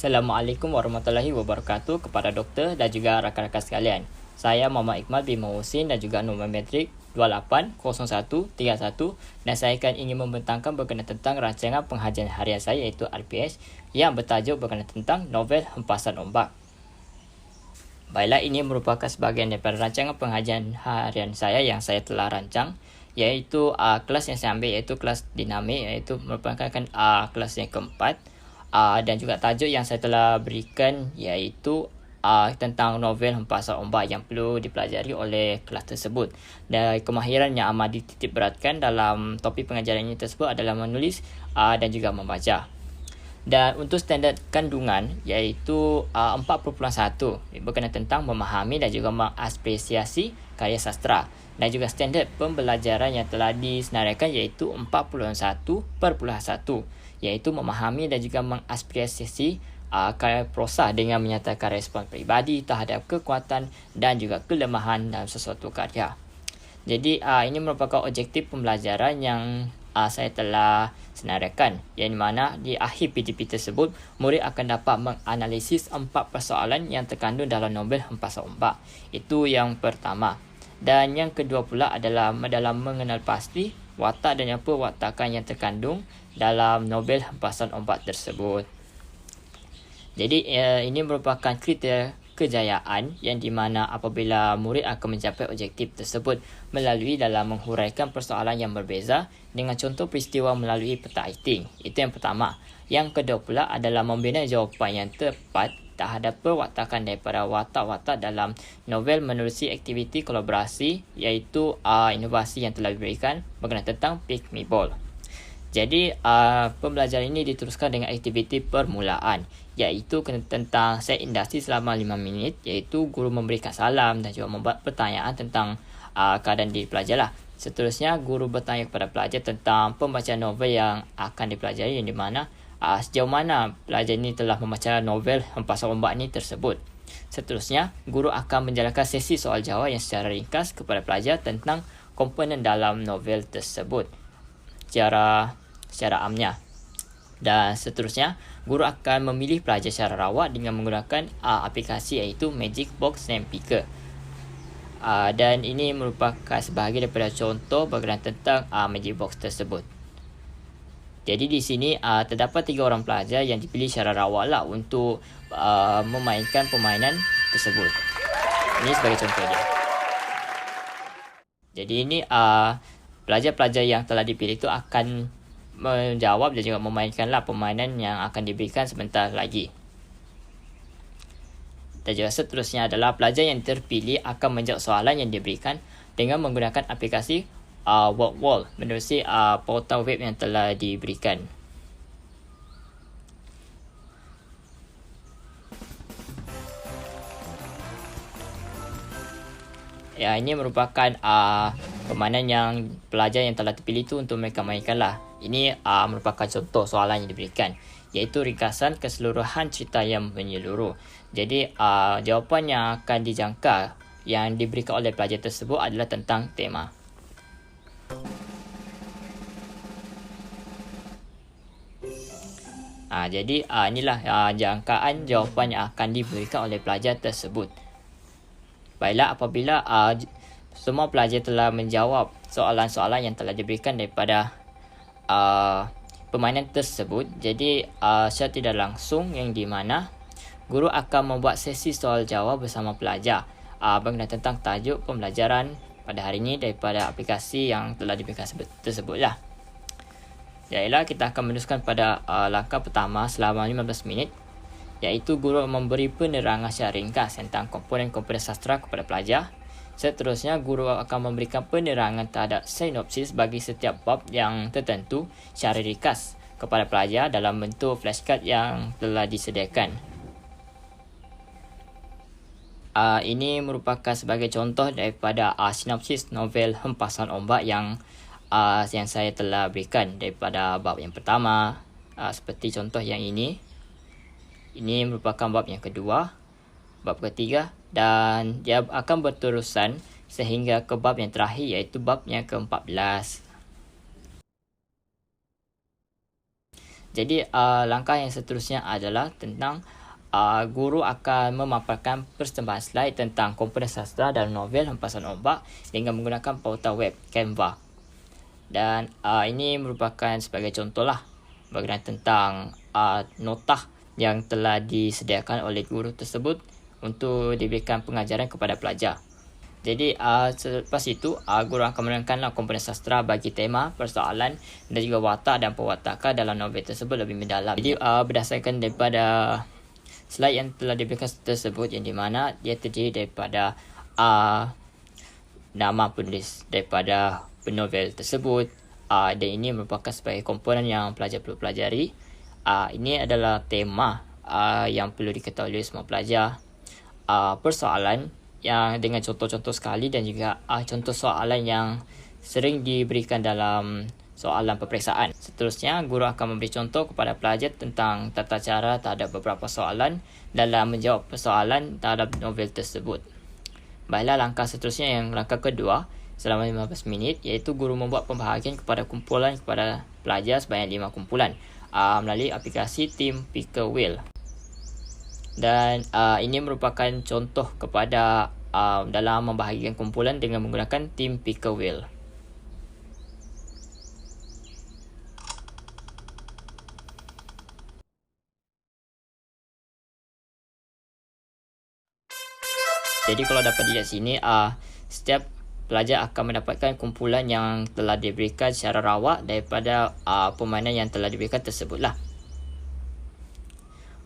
Assalamualaikum warahmatullahi wabarakatuh kepada doktor dan juga rakan-rakan sekalian. Saya Muhammad Iqmal bin Muhsin dan juga nombor metrik 280131 dan saya akan ingin membentangkan berkenaan tentang rancangan pengajian harian saya iaitu RPH yang bertajuk berkenaan tentang novel Hempasan Ombak. Baiklah, ini merupakan sebahagian daripada rancangan pengajian harian saya yang saya telah rancang, iaitu kelas yang saya ambil iaitu kelas dinamik, iaitu merupakan kelas yang keempat. Dan juga tajuk yang saya telah berikan iaitu tentang novel Hempasan Ombak yang perlu dipelajari oleh kelas tersebut. Dan kemahiran yang amat dititik beratkan dalam topik pengajaran ini tersebut adalah menulis dan juga membaca. Dan untuk standard kandungan iaitu 4.1 berkenaan tentang memahami dan juga mengapresiasi karya sastra. Dan juga standard pembelajaran yang telah disenaraikan iaitu 41.1 iaitu memahami dan juga mengapresiasi karya prosa dengan menyatakan respon peribadi terhadap kekuatan dan juga kelemahan dalam sesuatu karya. Jadi ini merupakan objektif pembelajaran yang saya telah senaraikan, yang mana di akhir PTP tersebut murid akan dapat menganalisis 4 persoalan yang terkandung dalam novel Hempasan Ombak. Itu yang pertama. Dan yang kedua pula adalah dalam mengenal pasti watak dan apa watakan yang terkandung dalam novel Hempasan Ombak tersebut. Jadi ini merupakan kriteria kejayaan yang di mana apabila murid akan mencapai objektif tersebut melalui dalam menghuraikan persoalan yang berbeza dengan contoh peristiwa melalui peta iting. Itu yang pertama. Yang kedua pula adalah membina jawapan yang tepat terhadap perwatakan daripada watak-watak dalam novel menerusi aktiviti kolaborasi iaitu inovasi yang telah diberikan berkenaan tentang Pick Me Ball. Jadi pembelajaran ini diteruskan dengan aktiviti permulaan iaitu tentang set industri selama 5 minit, iaitu guru memberikan salam dan juga membuat pertanyaan tentang keadaan diri pelajar lah. Seterusnya guru bertanya kepada pelajar tentang pembacaan novel yang akan dipelajari, yang di mana sejauh mana pelajar ini telah membaca novel Hempasan Ombak ini tersebut. Seterusnya guru akan menjalankan sesi soal jawab yang secara ringkas kepada pelajar tentang komponen dalam novel tersebut secara amnya. Dan seterusnya guru akan memilih pelajar secara rawat dengan menggunakan aplikasi iaitu Magic Box Name Picker. Dan ini merupakan sebahagian daripada contoh berkenaan tentang Magic Box tersebut. Jadi di sini terdapat 3 orang pelajar yang dipilih secara rawat lah untuk memainkan permainan tersebut. Ini sebagai contoh dia. Jadi ini pelajar-pelajar yang telah dipilih itu akan menjawab dan juga memainkanlah permainan yang akan diberikan sebentar lagi. Dan juga seterusnya adalah pelajar yang terpilih akan menjawab soalan yang diberikan dengan menggunakan aplikasi WordWall menerusi portal web yang telah diberikan. Ya, ini merupakan permainan yang pelajar yang telah terpilih itu untuk mereka mainkan lah. Ini merupakan contoh soalan yang diberikan, iaitu ringkasan keseluruhan cerita yang menyeluruh. Jadi jawapan yang akan dijangka yang diberikan oleh pelajar tersebut adalah tentang tema. Jadi inilah jangkaan jawapan yang akan diberikan oleh pelajar tersebut. Baiklah, apabila semua pelajar telah menjawab soalan-soalan yang telah diberikan daripada permainan tersebut, jadi secara tidak langsung yang di mana guru akan membuat sesi soal jawab bersama pelajar berkenaan tentang tajuk pembelajaran pada hari ini daripada aplikasi yang telah diberikan tersebut lah. Baiklah, kita akan meneruskan pada langkah pertama selama 15 minit, iaitu guru memberi penerangan secara ringkas tentang komponen-komponen sastra kepada pelajar. Seterusnya, guru akan memberikan penerangan terhadap sinopsis bagi setiap bab yang tertentu secara ringkas kepada pelajar dalam bentuk flashcard yang telah disediakan. Ini merupakan sebagai contoh daripada sinopsis novel Hempasan Ombak yang saya telah berikan daripada bab yang pertama. Seperti contoh yang ini. Ini merupakan bab yang kedua, bab ketiga, dan dia akan berterusan sehingga ke bab yang terakhir, iaitu bab yang ke-14. Jadi langkah yang seterusnya adalah tentang guru akan memaparkan persembahan slide tentang komponen sastra dalam novel Hempasan Ombak dengan menggunakan pautan web Canva. Dan ini merupakan sebagai contoh lah berkenaan tentang notah yang telah disediakan oleh guru tersebut untuk diberikan pengajaran kepada pelajar. Jadi selepas itu guru akan menerangkan komponen sastra bagi tema, persoalan dan juga watak dan pewatakan dalam novel tersebut lebih mendalam. Jadi berdasarkan daripada slide yang telah diberikan tersebut, yang di mana dia terdiri daripada nama penulis daripada penovel tersebut, dan ini merupakan sebagai komponen yang pelajar perlu pelajari. Ini adalah tema yang perlu diketahui oleh semua pelajar. Persoalan yang dengan contoh-contoh sekali dan juga contoh soalan yang sering diberikan dalam soalan peperiksaan. Seterusnya, guru akan memberi contoh kepada pelajar tentang tata cara terhadap beberapa soalan dalam menjawab persoalan terhadap novel tersebut. Baiklah, langkah seterusnya yang langkah kedua selama 15 minit, iaitu guru membuat pembahagian kepada kumpulan kepada pelajar sebanyak 5 kumpulan melalui aplikasi Team Picker Wheel. Dan ini merupakan contoh kepada dalam membahagikan kumpulan dengan menggunakan Team Picker Wheel. Jadi kalau dapat dilihat sini, setiap pelajar akan mendapatkan kumpulan yang telah diberikan secara rawak daripada permainan yang telah diberikan tersebutlah.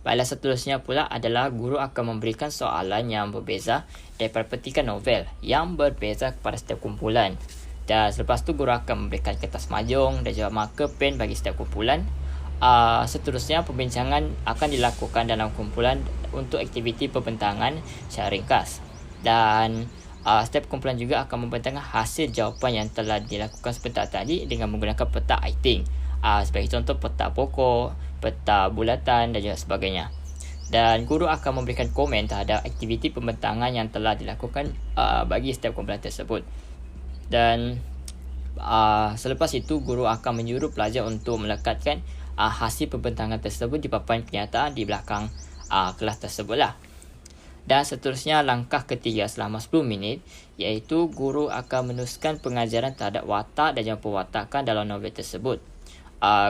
Baiklah, seterusnya pula adalah guru akan memberikan soalan yang berbeza daripada petikan novel yang berbeza kepada setiap kumpulan. Dan selepas tu guru akan memberikan kertas mahjong dan juga marker pen bagi setiap kumpulan. Seterusnya pembincangan akan dilakukan dalam kumpulan untuk aktiviti pembentangan secara ringkas. Dan setiap kumpulan juga akan membentangkan hasil jawapan yang telah dilakukan sebentar tadi dengan menggunakan peta iting. Sebagai contoh, peta pokok, peta bulatan dan juga sebagainya. Dan guru akan memberikan komen terhadap aktiviti pembentangan yang telah dilakukan bagi setiap kumpulan tersebut. Dan selepas itu guru akan menyuruh pelajar untuk melekatkan hasil pembentangan tersebut di papan kenyataan di belakang kelas tersebut lah. Dan seterusnya langkah ketiga selama 10 minit, iaitu guru akan meneruskan pengajaran terhadap watak dan juga pewatakan dalam novel tersebut.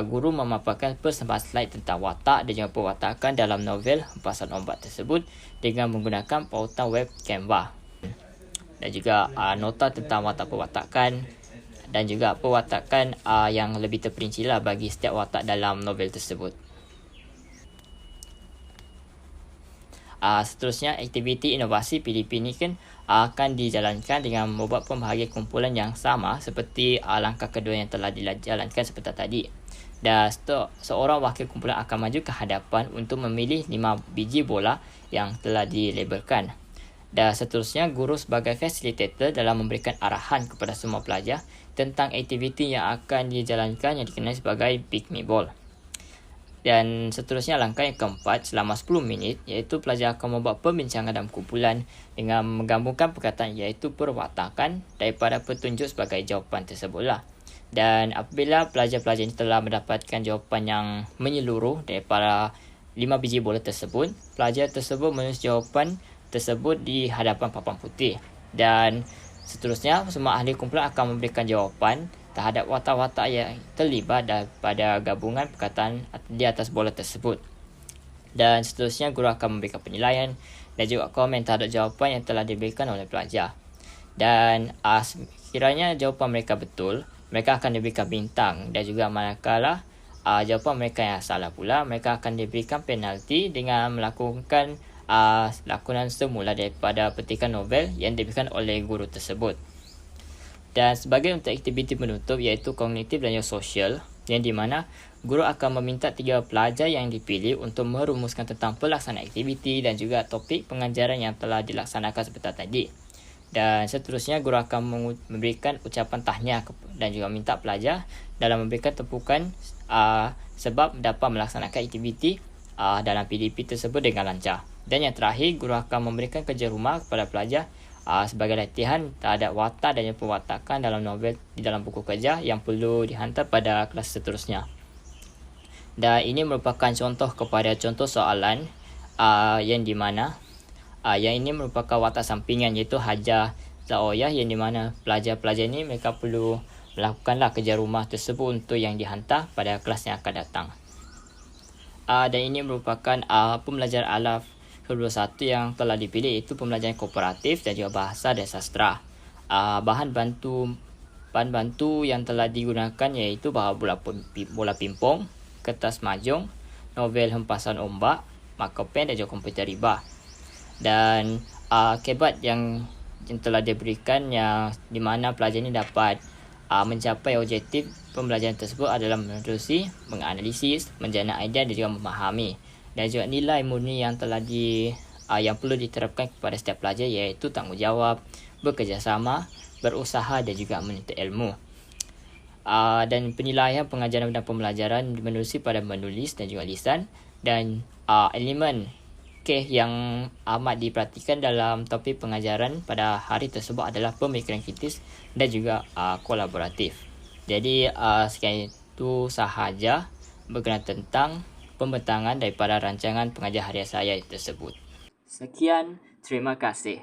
Guru memaparkan persembahan slide tentang watak dan juga pewatakan dalam novel Hempasan Ombak tersebut dengan menggunakan pautan web Canva. Dan juga nota tentang watak pewatakan dan juga pewatakan yang lebih terperinci lah bagi setiap watak dalam novel tersebut. Seterusnya, aktiviti inovasi PDP ni kan akan dijalankan dengan membuat pembahagian kumpulan yang sama seperti langkah kedua yang telah dijalankan seperti tadi. Dan seorang wakil kumpulan akan maju ke hadapan untuk memilih 5 biji bola yang telah dilabelkan. Dan seterusnya, guru sebagai fasilitator dalam memberikan arahan kepada semua pelajar tentang aktiviti yang akan dijalankan yang dikenali sebagai Pick Me Ball. Dan seterusnya langkah yang keempat selama 10 minit, iaitu pelajar akan membuat perbincangan dalam kumpulan dengan menggabungkan perkataan iaitu perwatakan daripada petunjuk sebagai jawapan tersebutlah. Dan apabila pelajar-pelajar ini telah mendapatkan jawapan yang menyeluruh daripada 5 biji bola tersebut, pelajar tersebut menulis jawapan tersebut di hadapan papan putih. Dan seterusnya, semua ahli kumpulan akan memberikan jawapan terhadap watak-watak yang terlibat daripada gabungan perkataan di atas bola tersebut. Dan seterusnya, guru akan memberikan penilaian dan juga komen terhadap jawapan yang telah diberikan oleh pelajar. Dan sekiranya jawapan mereka betul, mereka akan diberikan bintang. Dan juga manakala jawapan mereka yang salah pula, mereka akan diberikan penalti dengan melakukan lakonan semula daripada petikan novel yang diberikan oleh guru tersebut. Dan sebagai untuk aktiviti penutup, iaitu kognitif dan juga sosial, yang di mana guru akan meminta 3 pelajar yang dipilih untuk merumuskan tentang pelaksanaan aktiviti dan juga topik pengajaran yang telah dilaksanakan seperti tadi. Dan seterusnya, guru akan memberikan ucapan tahniah dan juga minta pelajar dalam memberikan tepukan sebab dapat melaksanakan aktiviti dalam PDP tersebut dengan lancar. Dan yang terakhir, guru akan memberikan kerja rumah kepada pelajar sebagai latihan terhadap watak dan pewatakan dalam novel di dalam buku kerja yang perlu dihantar pada kelas seterusnya. Dan ini merupakan contoh kepada contoh soalan yang di mana yang ini merupakan watak sampingan, iaitu hajar zaoyah, yang di mana pelajar-pelajar ini mereka perlu melakukanlah kerja rumah tersebut untuk yang dihantar pada kelas yang akan datang. Dan ini merupakan pembelajaran alaf ke-21 yang telah dipilih, iaitu pembelajaran kooperatif dan juga bahasa dan sastra. Bahan bantu yang telah digunakan iaitu bahan bola pimpong, kertas mahjong, novel hempasan ombak, marker pen dan juga komputer riba. Dan kebat yang telah diberikan, yang di mana pelajar ini dapat mencapai objektif pembelajaran tersebut adalah menerusi, menganalisis, menjana idea dan juga memahami. Dan juga nilai murni yang telah yang perlu diterapkan kepada setiap pelajar, iaitu tanggungjawab, bekerjasama, berusaha dan juga menuntut ilmu. Dan penilaian pengajaran dan pembelajaran menerusi pada menulis dan juga lisan. Dan elemen yang amat diperhatikan dalam topik pengajaran pada hari tersebut adalah pemikiran kritis dan juga kolaboratif. Jadi sekian itu sahaja berkenaan tentang pembentangan daripada rancangan pengajar harian saya tersebut. Sekian, terima kasih.